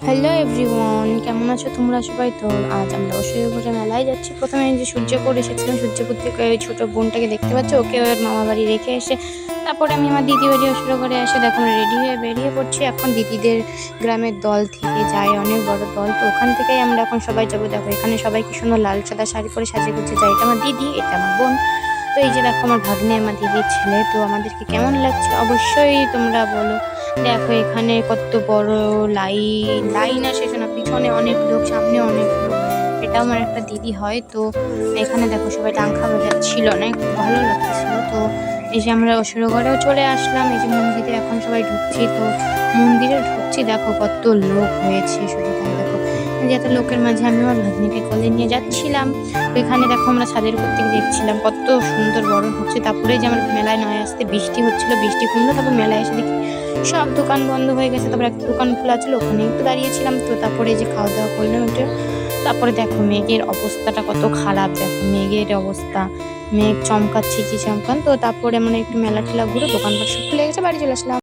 Hello everyone, কেমন আছো তোমরা সবাই? তো আজ আমরা অশোকনগরে মেলায় যাচ্ছি। প্রথমে এই যে সূর্যপুর এসেছিলাম, সূর্যপুর থেকে ওই ছোটো বোনটাকে দেখতে পাচ্ছি, ওকে ওর মামা বাড়ি রেখে এসে তারপরে আমি আমার দিদি বাড়ি অশোকনগরে এসে দেখো রেডি হয়ে বেরিয়ে পড়ছি। এখন দিদিদের গ্রামের দল থেকে যায়, অনেক বড় দল, তো ওখান থেকেই আমরা এখন সবাই যাবো। দেখো এখানে সবাই কি সুন্দর লাল সাদা শাড়ি পরে সাজে গুজে যায়। এটা আমার দিদি, এটা আমার বোন। তো এই যে দেখো আমার ভাগ্নে, আমার দিদির ছেলে। তো আমাদেরকে কেমন লাগছে অবশ্যই তোমরা বলো। দেখো এখানে কত বড় লাইন, লাইন আর শেষ না, পিছনে অনেক লোক, সামনে অনেক লোক। এটা আমার একটা দিদি হয়। তো এখানে দেখো সবাই ডাঙ্কা বাজাচ্ছিল, অনেক ভালো লাগতেছিল। তো এই যে আমরা অশোকনগরেও চলে আসলাম, এই যে মন্দিরে এখন সবাই ঢুকছি। তো মন্দিরে ঢুকছি, দেখো কত লোক হয়েছে, শুধু তাই দেখো। এই যে এত লোকের মাঝে আমি আমার ভাগ্নিকে কোলে নিয়ে যাচ্ছিলাম। তো এখানে দেখো আমরা ছাদের উপর থেকে দেখছিলাম কত সুন্দর বরণ হচ্ছে। তারপরে যে আমার মেলায় নয় আসতে বৃষ্টি হচ্ছিল, বৃষ্টি কমলো, তারপর মেলায় এসে দেখি সব দোকান বন্ধ হয়ে গেছে। তারপর একটা দোকান খোলা ছিল, ওখানে একটু দাঁড়িয়েছিলাম। তো তারপরে যে খাওয়া দাওয়া করলাম একটু। তারপরে দেখো মেঘের অবস্থাটা কত খারাপ, দেখো মেঘের অবস্থা, মেঘ চমকাচ্ছে কি চমকান। তো তারপরে মানে একটু মেলা টেলা ঘুরে দোকানপাট সব খুলে গেছে, বাড়ি চলে আসলাম।